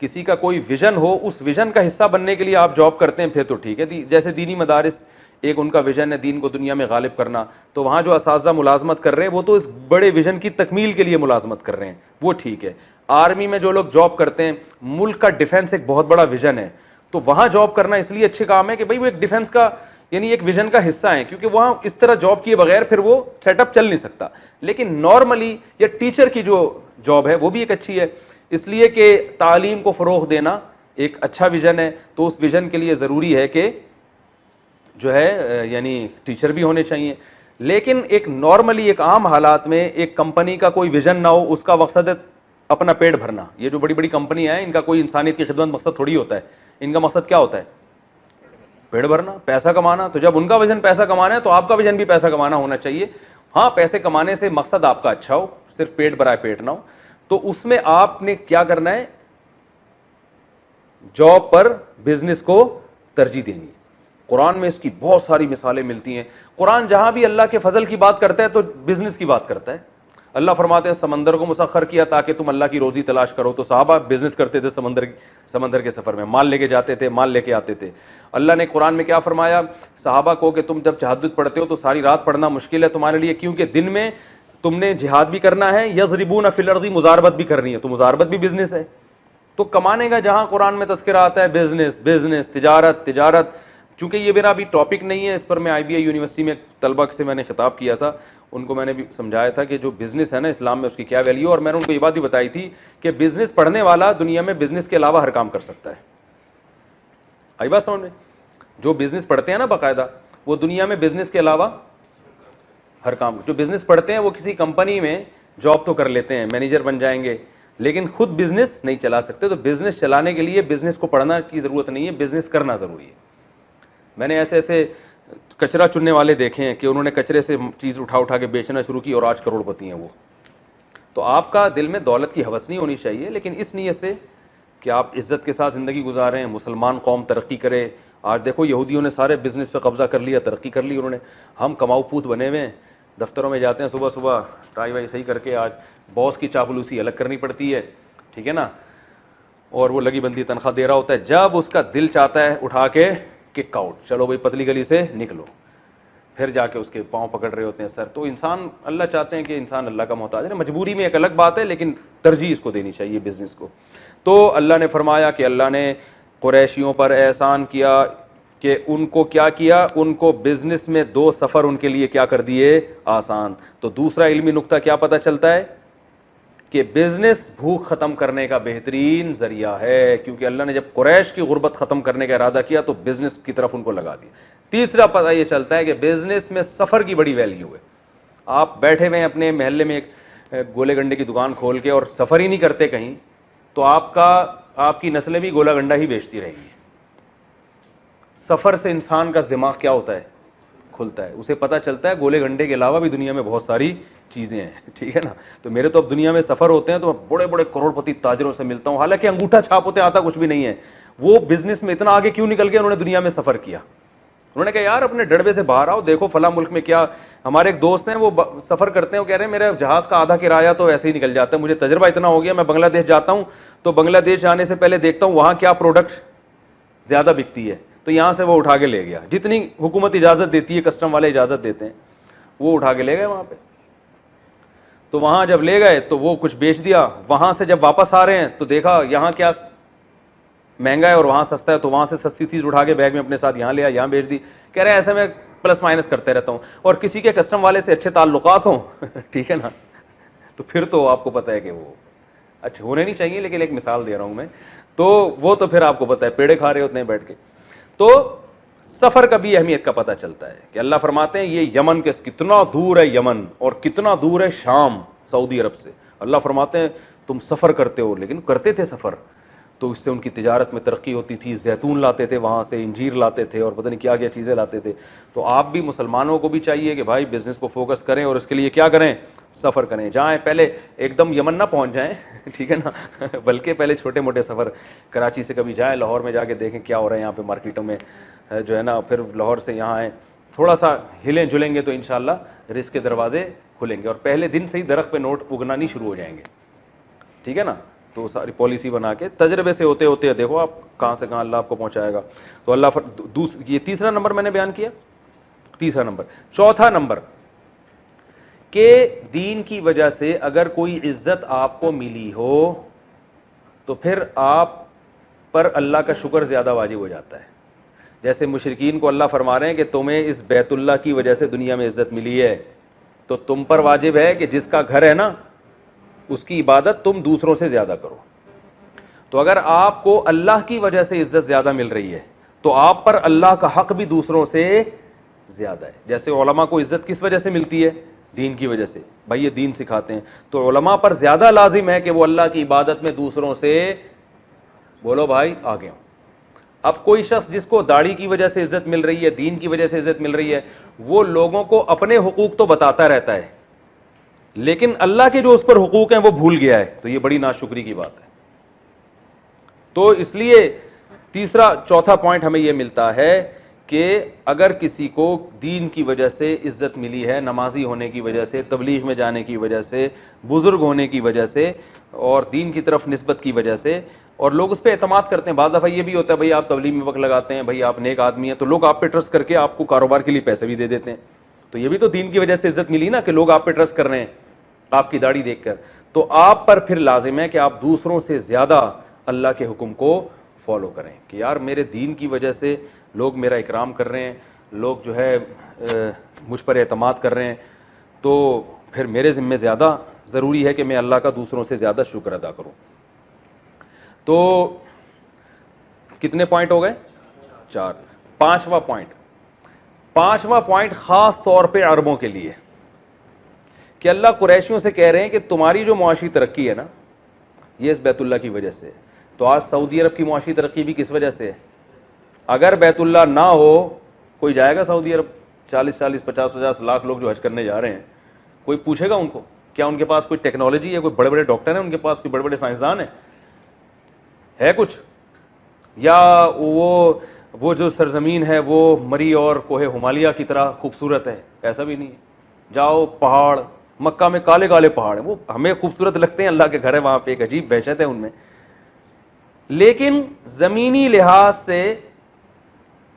کسی کا کوئی ویژن ہو، اس ویژن کا حصہ بننے کے لیے آپ جاب کرتے ہیں پھر تو ٹھیک ہے. جیسے دینی مدارس ایک ان کا ویژن ہے دین کو دنیا میں غالب کرنا، تو وہاں جو اساتذہ ملازمت کر رہے ہیں وہ تو اس بڑے ویژن کی تکمیل کے لیے ملازمت کر رہے ہیں، وہ ٹھیک ہے. آرمی میں جو لوگ جاب کرتے ہیں، ملک کا ڈیفنس ایک بہت بڑا ویژن ہے، تو وہاں جاب کرنا اس لیے اچھے کام ہے کہ بھائی وہ ایک ڈیفنس کا یعنی ایک ویژن کا حصہ ہے، کیونکہ وہاں اس طرح جاب کیے بغیر پھر وہ سیٹ اپ چل نہیں سکتا. لیکن نارملی یا ٹیچر کی جو جاب ہے وہ بھی ایک اچھی ہے، اس لیے کہ تعلیم کو فروغ دینا ایک اچھا ویژن ہے. تو اس ویژن کے لیے ضروری ہے کہ جو ہے یعنی ٹیچر بھی ہونے چاہیے. لیکن ایک نارملی ایک عام حالات میں ایک کمپنی کا کوئی ویژن نہ ہو، اس کا مقصد ہے اپنا پیٹ بھرنا. یہ جو بڑی بڑی کمپنیاں ہیں ان کا کوئی انسانیت کی خدمت مقصد تھوڑی ہوتا ہے، ان کا مقصد کیا ہوتا ہے؟ پیٹ بھرنا، پیسہ کمانا. تو جب ان کا ویژن پیسہ کمانا ہے تو آپ کا ویژن بھی پیسہ کمانا ہونا چاہیے. ہاں پیسے کمانے سے مقصد آپ کا اچھا ہو، صرف پیٹ بھرائے پیٹ نہ ہو. تو اس میں آپ نے کیا کرنا ہے؟ جاب پر بزنس کو ترجیح دینی ہے. قرآن میں اس کی بہت ساری مثالیں ملتی ہیں. قرآن جہاں بھی اللہ کے فضل کی بات کرتا ہے تو بزنس کی بات کرتا ہے. اللہ فرماتے ہیں سمندر کو مسخر کیا تاکہ تم اللہ کی روزی تلاش کرو. تو صحابہ بزنس کرتے تھے، سمندر کے سفر میں مال لے کے جاتے تھے، مال لے کے آتے تھے. اللہ نے قرآن میں کیا فرمایا صحابہ کو کہ تم جب تہجد پڑھتے ہو تو ساری رات پڑھنا مشکل ہے تمہارے لیے، کیونکہ دن میں تم نے جہاد بھی کرنا ہے، یضربون فی الارض مزاربت بھی کرنی ہے. تو مزاربت بھی بزنس ہے. تو کمانے کا جہاں قرآن میں تذکرہ آتا ہے بزنس بزنس، تجارت تجارت. چونکہ یہ میرا ابھی ٹاپک نہیں ہے، اس پر میں IBI یونیورسٹی میں طلبہ سے میں نے خطاب کیا تھا، ان کو میں نے بھی سمجھایا تھا کہ جو بزنس ہے نا اسلام میں اس کی کیا ویلیو. اور میں نے ان کو یہ بات بھی بتائی تھی کہ بزنس پڑھنے والا دنیا میں بزنس کے علاوہ ہر کام کر سکتا ہے. آئی بات سمجھ میں؟ جو بزنس پڑھتے ہیں نا باقاعدہ وہ دنیا میں بزنس کے علاوہ ہر کام. جو بزنس پڑھتے ہیں وہ کسی کمپنی میں جاب تو کر لیتے ہیں، مینیجر بن جائیں گے، لیکن خود بزنس نہیں چلا سکتے. تو بزنس چلانے کے لیے بزنس کو پڑھنا کی ضرورت نہیں ہے، بزنس کرنا ضروری ہے. میں نے ایسے کچرا چننے والے دیکھے ہیں کہ انہوں نے کچرے سے چیز اٹھا کے بیچنا شروع کی اور آج کروڑ پتی ہیں وہ. تو آپ کا دل میں دولت کی ہوس نہیں ہونی چاہیے، لیکن اس نیت سے کہ آپ عزت کے ساتھ زندگی گزاریں, مسلمان قوم ترقی کرے. آج دیکھو یہودیوں نے سارے بزنس پہ قبضہ کر لیا, ترقی کر لی انہوں نے, ہم کماؤ پوت بنے ہوئے ہیں, دفتروں میں جاتے ہیں صبح صبح ٹائی وائی صحیح کر کے, آج باس کی چاپلوسی الگ کرنی پڑتی ہے, ٹھیک ہے نا, اور وہ لگی بندی تنخواہ دے رہا ہوتا ہے, جب اس کا دل چاہتا ہے اٹھا کے کک آؤٹ, چلو بھائی پتلی گلی سے نکلو, پھر جا کے اس کے پاؤں پکڑ رہے ہوتے ہیں سر. تو انسان, اللہ چاہتے ہیں کہ انسان اللہ کا محتاج ہے, مجبوری میں ایک الگ بات ہے, لیکن ترجیح اس کو دینی چاہیے بزنس کو. تو اللہ نے فرمایا کہ اللہ نے قریشیوں پر احسان کیا کہ ان کو کیا کیا, ان کو بزنس میں 2 سفر ان کے لیے کیا کر دیے, آسان. تو دوسرا علمی نقطہ کیا پتہ چلتا ہے کہ بزنس بھوک ختم کرنے کا بہترین ذریعہ ہے, کیونکہ اللہ نے جب قریش کی غربت ختم کرنے کا ارادہ کیا تو بزنس کی طرف ان کو لگا دیا. تیسرا پتہ یہ چلتا ہے کہ بزنس میں سفر کی بڑی ویلیو ہے. آپ بیٹھے ہوئے ہیں اپنے محلے میں ایک گولے گنڈے کی دکان کھول کے اور سفر ہی نہیں کرتے کہیں, تو آپ کی نسلیں بھی گولا گنڈا ہی بیچتی رہیں گی. سفر سے انسان کا دماغ کیا ہوتا ہے, کھلتا ہے, اسے پتہ چلتا ہے گولے گنڈے کے علاوہ بھی دنیا میں بہت ساری چیزیں ہیں, ٹھیک ہے نا. تو میرے تو اب دنیا میں سفر ہوتے ہیں تو بڑے بڑے کروڑ پتی تاجروں سے ملتا ہوں, حالانکہ انگوٹھا چھاپ ہوتے آتا کچھ بھی نہیں ہے. وہ بزنس میں اتنا آگے کیوں نکل گئے, انہوں نے دنیا میں سفر کیا. انہوں نے کہا یار اپنے ڈڑبے سے باہر آؤ, دیکھو فلاں ملک میں کیا. ہمارے ایک دوست ہیں وہ سفر کرتے ہیں, وہ کہہ رہے ہیں میرے جہاز کا آدھا کرایہ تو ایسے ہی نکل جاتا ہے, مجھے تجربہ اتنا ہو گیا, میں بنگلہ دیش جاتا ہوں تو بنگلہ دیش جانے سے پہلے دیکھتا ہوں وہاں کیا پروڈکٹ زیادہ بکتی ہے, تو یہاں سے وہ اٹھا کے لے گیا, جتنی حکومت اجازت دیتی ہے, کسٹم والے اجازت دیتے ہیں, وہ اٹھا کے لے گئے وہاں پہ. تو وہاں جب لے گئے تو وہ کچھ بیچ دیا, وہاں سے جب واپس آ رہے ہیں تو دیکھا یہاں کیا مہنگا ہے اور وہاں سستا ہے, تو وہاں سے سستی چیز اٹھا کے بیگ میں اپنے ساتھ یہاں لیا, یہاں بیچ دی. کہہ رہے ہیں ایسے میں پلس مائنس کرتے رہتا ہوں, اور کسی کے کسٹم والے سے اچھے تعلقات ہوں ٹھیک ہے نا, تو پھر تو آپ کو پتہ ہے کہ وہ اچھے ہونے نہیں چاہیے, لیکن ایک مثال دے رہا ہوں میں, تو وہ تو پھر آپ کو پتہ ہے پیڑے کھا رہے ہوتے ہیں بیٹھ کے. تو سفر کا بھی اہمیت کا پتہ چلتا ہے کہ اللہ فرماتے ہیں یہ یمن کے کتنا دور ہے, یمن اور کتنا دور ہے شام سعودی عرب سے. اللہ فرماتے ہیں تم سفر کرتے ہو, لیکن کرتے تھے سفر تو اس سے ان کی تجارت میں ترقی ہوتی تھی, زیتون لاتے تھے وہاں سے, انجیر لاتے تھے, اور پتہ نہیں کیا کیا چیزیں لاتے تھے. تو آپ بھی مسلمانوں کو بھی چاہیے کہ بھائی بزنس کو فوکس کریں, اور اس کے لیے کیا کریں, سفر کریں. جائیں پہلے ایک دم یمن نہ پہنچ جائیں ٹھیک ہے نا, بلکہ پہلے چھوٹے موٹے سفر, کراچی سے کبھی جائیں, لاہور میں جا کے دیکھیں کیا ہو رہا ہے یہاں پہ مارکیٹوں میں جو ہے نا, پھر لاہور سے یہاں آئیں, تھوڑا سا ہلیں جلیں گے تو انشاءاللہ رزق کے دروازے کھلیں گے, اور پہلے دن سے ہی درخت پہ نوٹ اگنا نہیں شروع ہو جائیں گے, ٹھیک ہے نا. تو ساری پالیسی بنا کے تجربے سے ہوتے ہوتے دیکھو آپ کہاں سے کہاں اللہ آپ کو پہنچائے گا. تو اللہ یہ تیسرا نمبر میں نے بیان کیا, تیسرا نمبر. چوتھا نمبر کہ دین کی وجہ سے اگر کوئی عزت آپ کو ملی ہو تو پھر آپ پر اللہ کا شکر زیادہ واجب ہو جاتا ہے. جیسے مشرکین کو اللہ فرما رہے ہیں کہ تمہیں اس بیت اللہ کی وجہ سے دنیا میں عزت ملی ہے, تو تم پر واجب ہے کہ جس کا گھر ہے نا اس کی عبادت تم دوسروں سے زیادہ کرو. تو اگر آپ کو اللہ کی وجہ سے عزت زیادہ مل رہی ہے تو آپ پر اللہ کا حق بھی دوسروں سے زیادہ ہے. جیسے علماء کو عزت کس وجہ سے ملتی ہے, دین کی وجہ سے, بھائی یہ دین سکھاتے ہیں, تو علماء پر زیادہ لازم ہے کہ وہ اللہ کی عبادت میں دوسروں سے بولو بھائی آگے ہوں. اب کوئی شخص جس کو داڑھی کی وجہ سے عزت مل رہی ہے, دین کی وجہ سے عزت مل رہی ہے, وہ لوگوں کو اپنے حقوق تو بتاتا رہتا ہے, لیکن اللہ کے جو اس پر حقوق ہیں وہ بھول گیا ہے, تو یہ بڑی ناشکری کی بات ہے. تو اس لیے چوتھا پوائنٹ ہمیں یہ ملتا ہے کہ اگر کسی کو دین کی وجہ سے عزت ملی ہے, نمازی ہونے کی وجہ سے, تبلیغ میں جانے کی وجہ سے, بزرگ ہونے کی وجہ سے, اور دین کی طرف نسبت کی وجہ سے, اور لوگ اس پہ اعتماد کرتے ہیں. بعض دفعہ یہ بھی ہوتا ہے بھائی آپ تبلیغ میں وقت لگاتے ہیں, بھائی آپ نیک آدمی ہیں, تو لوگ آپ پہ ٹرسٹ کر کے آپ کو کاروبار کے لیے پیسے بھی دے دیتے ہیں. تو یہ بھی تو دین کی وجہ سے عزت ملی نا, کہ لوگ آپ پہ ٹرسٹ کر رہے ہیں آپ کی داڑھی دیکھ کر. تو آپ پر پھر لازم ہے کہ آپ دوسروں سے زیادہ اللہ کے حکم کو فالو کریں, کہ یار میرے دین کی وجہ سے لوگ میرا اکرام کر رہے ہیں, لوگ جو ہے مجھ پر اعتماد کر رہے ہیں, تو پھر میرے ذمہ زیادہ ضروری ہے کہ میں اللہ کا دوسروں سے زیادہ شکر ادا کروں. تو کتنے پوائنٹ ہو گئے, 4. پانچواں پوائنٹ خاص طور پہ عربوں کے لیے, کہ اللہ قریشیوں سے کہہ رہے ہیں کہ تمہاری جو معاشی ترقی ہے نا یہ اس بیت اللہ کی وجہ سے. تو آج سعودی عرب کی معاشی ترقی بھی کس وجہ سے ہے. اگر بیت اللہ نہ ہو, کوئی جائے گا سعودی عرب؟ 40-50 لاکھ لوگ جو حج کرنے جا رہے ہیں, کوئی پوچھے گا ان کو کیا ان کے پاس کوئی ٹیکنالوجی ہے, کوئی بڑے بڑے ڈاکٹر ہیں ان کے پاس, کوئی بڑے بڑے سائنسدان ہیں, ہے کچھ؟ یا وہ جو سرزمین ہے وہ مری اور کوہ ہمالیہ کی طرح خوبصورت ہے؟ ایسا بھی نہیں ہے. جاؤ پہاڑ، مکہ میں کالے کالے پہاڑ ہیں، وہ ہمیں خوبصورت لگتے ہیں، اللہ کے گھر ہے وہاں پہ، ایک عجیب وحشت ہے ان میں. لیکن زمینی لحاظ سے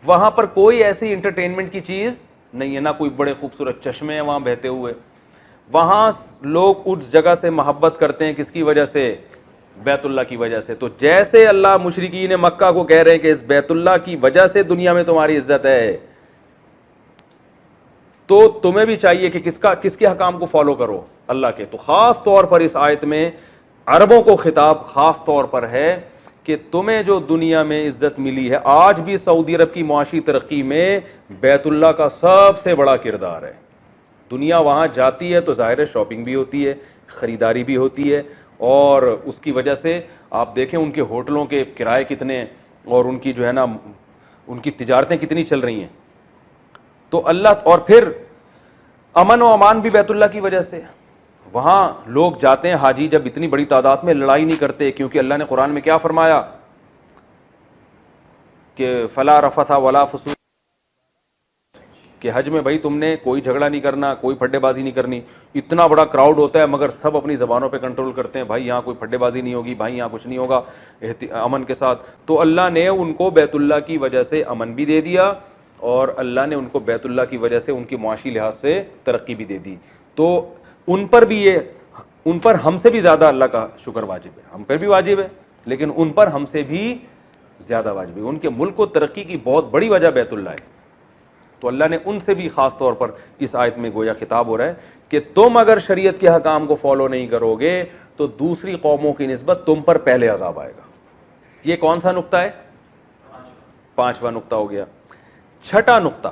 وہاں پر کوئی ایسی انٹرٹینمنٹ کی چیز نہیں ہے، نہ کوئی بڑے خوبصورت چشمے ہیں وہاں بہتے ہوئے. وہاں لوگ اس جگہ سے محبت کرتے ہیں، کس کی وجہ سے؟ بیت اللہ کی وجہ سے. تو جیسے اللہ مشرکین مکہ کو کہہ رہے ہیں کہ اس بیت اللہ کی وجہ سے دنیا میں تمہاری عزت ہے، تو تمہیں بھی چاہیے کہ کس کے حکام کو فالو کرو؟ اللہ کے. تو خاص طور پر اس آیت میں عربوں کو خطاب خاص طور پر ہے کہ تمہیں جو دنیا میں عزت ملی ہے، آج بھی سعودی عرب کی معاشی ترقی میں بیت اللہ کا سب سے بڑا کردار ہے. دنیا وہاں جاتی ہے تو ظاہر ہے شاپنگ بھی ہوتی ہے، خریداری بھی ہوتی ہے، اور اس کی وجہ سے آپ دیکھیں ان کے ہوٹلوں کے کرائے کتنے ہیں، اور ان کی جو ہے نا ان کی تجارتیں کتنی چل رہی ہیں. تو اللہ، اور پھر امن و امان بھی بیت اللہ کی وجہ سے. وہاں لوگ جاتے ہیں حاجی جب اتنی بڑی تعداد میں، لڑائی نہیں کرتے، کیونکہ اللہ نے قرآن میں کیا فرمایا کہ فلا رفث ولا فسوق، کہ حج میں بھائی تم نے کوئی جھگڑا نہیں کرنا، کوئی پھڈے بازی نہیں کرنی. اتنا بڑا کراؤڈ ہوتا ہے مگر سب اپنی زبانوں پہ کنٹرول کرتے ہیں، بھائی یہاں کوئی پھڈے بازی نہیں ہوگی، بھائی یہاں کچھ نہیں ہوگا، امن کے ساتھ. تو اللہ نے ان کو بیت اللہ کی وجہ سے امن بھی دے دیا، اور اللہ نے ان کو بیت اللہ کی وجہ سے ان کی معاشی لحاظ سے ترقی بھی دے دی. تو ان پر بھی ان پر ہم سے بھی زیادہ اللہ کا شکر واجب ہے. ہم پر بھی واجب ہے لیکن ان پر ہم سے بھی زیادہ واجب ہے. ان کے ملک کو ترقی کی بہت بڑی وجہ بیت اللہ ہے. تو اللہ نے ان سے بھی خاص طور پر اس آیت میں گویا خطاب ہو رہا ہے کہ تم اگر شریعت کے حکام کو فالو نہیں کرو گے تو دوسری قوموں کی نسبت تم پر پہلے عذاب آئے گا. یہ کون سا نقطہ ہے؟ 5واں نقطہ ہو گیا. 6واں نقطہ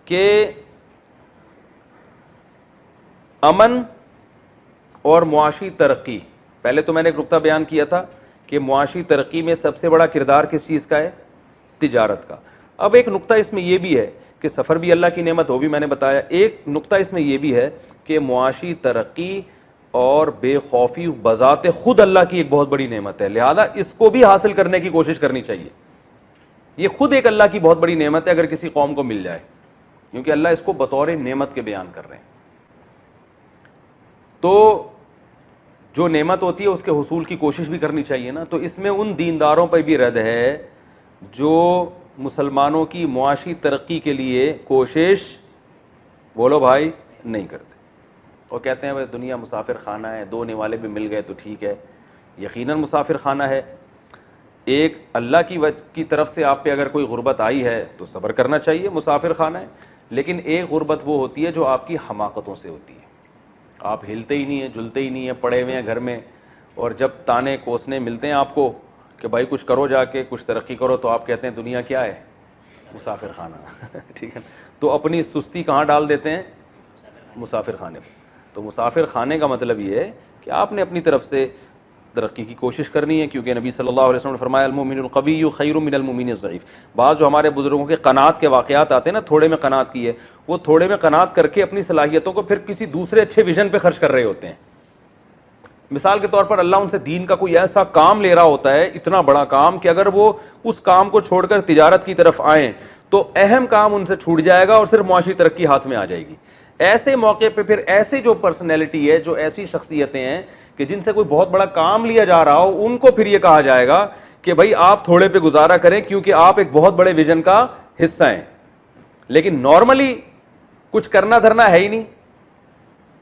کہ امن اور معاشی ترقی. پہلے تو میں نے ایک نقطہ بیان کیا تھا کہ معاشی ترقی میں سب سے بڑا کردار کس چیز کا ہے؟ تجارت کا. اب ایک نقطہ اس میں یہ بھی ہے کہ سفر بھی اللہ کی نعمت، وہ بھی میں نے بتایا. ایک نقطہ اس میں یہ بھی ہے کہ معاشی ترقی اور بے خوفی بذات خود اللہ کی ایک بہت بڑی نعمت ہے، لہذا اس کو بھی حاصل کرنے کی کوشش کرنی چاہیے. یہ خود ایک اللہ کی بہت بڑی نعمت ہے اگر کسی قوم کو مل جائے، کیونکہ اللہ اس کو بطور نعمت کے بیان کر رہے ہیں. تو جو نعمت ہوتی ہے اس کے حصول کی کوشش بھی کرنی چاہیے نا. تو اس میں ان دینداروں پہ بھی رد ہے جو مسلمانوں کی معاشی ترقی کے لیے کوشش، بولو بھائی، نہیں کرتے، اور کہتے ہیں بھائی دنیا مسافر خانہ ہے، 2 نوالے بھی مل گئے تو ٹھیک ہے. یقیناً مسافر خانہ ہے. ایک اللہ کی طرف سے آپ پہ اگر کوئی غربت آئی ہے تو صبر کرنا چاہیے، مسافر خانہ ہے. لیکن ایک غربت وہ ہوتی ہے جو آپ کی حماقتوں سے ہوتی ہے. آپ ہلتے ہی نہیں ہیں، جلتے ہی نہیں ہیں، پڑے ہوئے ہیں گھر میں، اور جب تانے کوسنے ملتے ہیں آپ کو کہ بھائی کچھ کرو، جا کے کچھ ترقی کرو، تو آپ کہتے ہیں دنیا کیا ہے؟ مسافر خانہ. ٹھیک ہے. تو اپنی سستی کہاں ڈال دیتے ہیں؟ مسافر خانے پر. تو مسافر خانے کا مطلب یہ ہے کہ آپ نے اپنی طرف سے ترقی کی کوشش کرنی ہے، کیونکہ نبی صلی اللہ علیہ وسلم نے فرمایا المؤمن القوی خیر من المؤمن الضعیف. بعض جو ہمارے بزرگوں کے قناعت کے واقعات آتے ہیں نا، تھوڑے میں قناعت کی ہے، وہ تھوڑے میں قناعت کر کے اپنی صلاحیتوں کو پھر کسی دوسرے اچھے ویژن پہ خرچ کر رہے ہوتے ہیں. مثال کے طور پر اللہ ان سے دین کا کوئی ایسا کام لے رہا ہوتا ہے، اتنا بڑا کام کہ اگر وہ اس کام کو چھوڑ کر تجارت کی طرف آئیں تو اہم کام ان سے چھوٹ جائے گا اور صرف معاشی ترقی ہاتھ میں آ جائے گی. ایسے موقع پہ پھر ایسے جو پرسنالٹی ہے، جو ایسی شخصیتیں ہیں کہ جن سے کوئی بہت بڑا کام لیا جا رہا ہو، ان کو پھر یہ کہا جائے گا کہ بھائی آپ تھوڑے پہ گزارا کریں کیونکہ آپ ایک بہت بڑے ویژن کا حصہ ہیں. لیکن نارملی کچھ کرنا دھرنا ہے ہی نہیں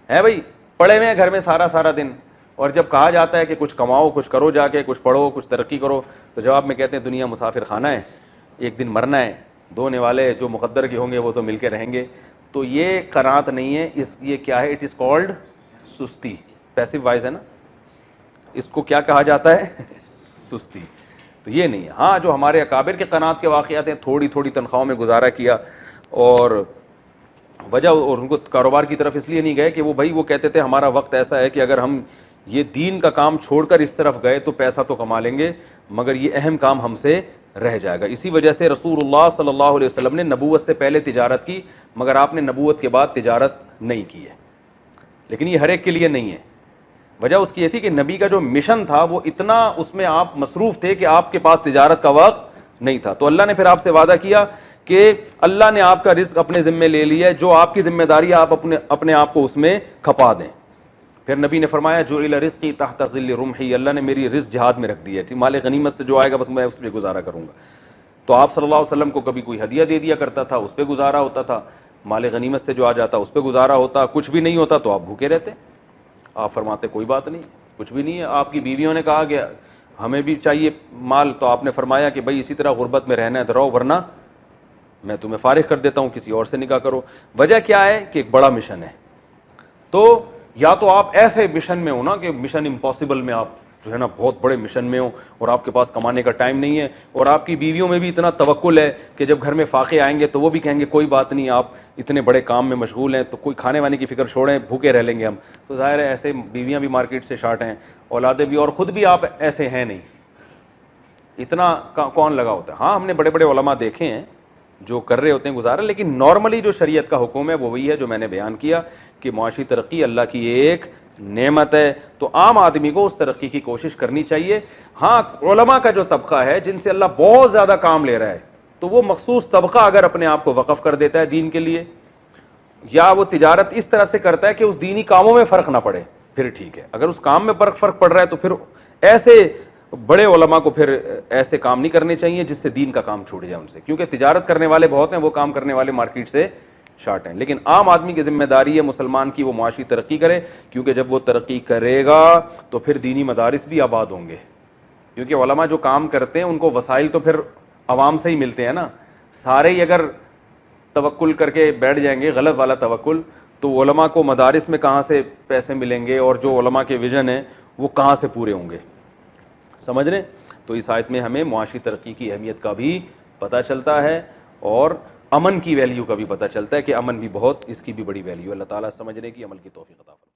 ہے، بھائی پڑے ہوئے ہیں گھر میں سارا دن، اور جب کہا جاتا ہے کہ کچھ کماؤ، کچھ کرو، جا کے کچھ پڑھو، کچھ ترقی کرو، تو جواب میں کہتے ہیں دنیا مسافر خانہ ہے، ایک دن مرنا ہے، 2 نوالے جو مقدر کے ہوں گے وہ تو مل کے رہیں گے. تو یہ قناعت نہیں ہے، یہ کیا ہے؟ اٹ از کالڈ سستی. پیسو وائز ہے نا، اس کو کیا کہا جاتا ہے؟ سستی. تو یہ نہیں ہے. ہاں جو ہمارے اکابر کے قناعت کے واقعات ہیں، تھوڑی تنخواہوں میں گزارا کیا، اور وجہ اور ان کو کاروبار کی طرف اس لیے نہیں گئے کہ وہ کہتے تھے ہمارا وقت ایسا ہے کہ اگر ہم یہ دین کا کام چھوڑ کر اس طرف گئے تو پیسہ تو کما لیں گے مگر یہ اہم کام ہم سے رہ جائے گا. اسی وجہ سے رسول اللہ صلی اللہ علیہ وسلم نے نبوت سے پہلے تجارت کی، مگر آپ نے نبوت کے بعد تجارت نہیں کی ہے. لیکن یہ ہر ایک کے لیے نہیں ہے، وجہ اس کی یہ تھی کہ نبی کا جو مشن تھا وہ اتنا اس میں آپ مصروف تھے کہ آپ کے پاس تجارت کا وقت نہیں تھا. تو اللہ نے پھر آپ سے وعدہ کیا کہ اللہ نے آپ کا رزق اپنے ذمے لے لیا ہے, جو آپ کی ذمہ داری ہے آپ اپنے آپ کو اس میں کھپا دیں. پھر نبی نے فرمایا جعل رزقی تحت ظل رمحی, اللہ نے میری رزق جہاد میں رکھ دی ہے, مال غنیمت سے جو آئے گا بس میں اس پہ گزارا کروں گا. تو آپ صلی اللہ علیہ وسلم کو کبھی کوئی ہدیہ دے دیا کرتا تھا, اس پہ گزارا ہوتا تھا, مال غنیمت سے جو آ جاتا اس پہ گزارا ہوتا, کچھ بھی نہیں ہوتا تو آپ بھوکے رہتے. آپ فرماتے کوئی بات نہیں, کچھ بھی نہیں ہے. آپ کی بیویوں نے کہا کہ ہمیں بھی چاہیے مال, تو آپ نے فرمایا کہ بھائی اسی طرح غربت میں رہنا ہے تو رہو, ورنہ میں تمہیں فارغ کر دیتا ہوں, کسی اور سے نکاح کرو. وجہ کیا ہے کہ ایک بڑا مشن ہے. تو یا تو آپ ایسے مشن میں ہو نا کہ مشن امپاسبل میں آپ جو ہے نا بہت بڑے مشن میں ہو اور آپ کے پاس کمانے کا ٹائم نہیں ہے, اور آپ کی بیویوں میں بھی اتنا توکل ہے کہ جب گھر میں فاقے آئیں گے تو وہ بھی کہیں گے کوئی بات نہیں, آپ اتنے بڑے کام میں مشغول ہیں تو کوئی کھانے وانے کی فکر چھوڑیں, بھوکے رہ لیں گے ہم. تو ظاہر ہے ایسے بیویاں بھی مارکیٹ سے شارٹ ہیں, اولادیں بھی, اور خود بھی آپ ایسے ہیں نہیں, اتنا کون لگا ہوتا ہے. ہاں ہم نے بڑے بڑے علماء دیکھے ہیں جو کر رہے ہوتے ہیں گزارا, لیکن نارملی جو شریعت کا حکم ہے وہ وہی ہے جو میں نے بیان کیا کہ معاشی ترقی اللہ کی ایک نعمت ہے, تو عام آدمی کو اس ترقی کی کوشش کرنی چاہیے. ہاں علماء کا جو طبقہ ہے جن سے اللہ بہت زیادہ کام لے رہا ہے, تو وہ مخصوص طبقہ اگر اپنے آپ کو وقف کر دیتا ہے دین کے لیے, یا وہ تجارت اس طرح سے کرتا ہے کہ اس دینی کاموں میں فرق نہ پڑے, پھر ٹھیک ہے. اگر اس کام میں فرق پڑ رہا ہے تو پھر ایسے بڑے علماء کو پھر ایسے کام نہیں کرنے چاہیے جس سے دین کا کام چھوٹ جائے ان سے, کیونکہ تجارت کرنے والے بہت ہیں, وہ کام کرنے والے مارکیٹ سے شارٹ ہیں. لیکن عام آدمی کی ذمہ داری ہے مسلمان کی وہ معاشی ترقی کرے, کیونکہ جب وہ ترقی کرے گا تو پھر دینی مدارس بھی آباد ہوں گے, کیونکہ علماء جو کام کرتے ہیں ان کو وسائل تو پھر عوام سے ہی ملتے ہیں نا. سارے ہی اگر توکل کر کے بیٹھ جائیں گے, غلط والا توکل, تو علماء کو مدارس میں کہاں سے پیسے ملیں گے, اور جو علماء کے ویژن ہیں وہ کہاں سے پورے ہوں گے. سمجھ رہے؟ تو اس آیت میں ہمیں معاشی ترقی کی اہمیت کا بھی پتہ چلتا ہے, اور امن کی ویلیو کا بھی پتہ چلتا ہے کہ امن بھی بہت, اس کی بھی بڑی ویلیو. اللہ تعالیٰ سمجھنے کی عمل کی توفیق عطا فرمائے.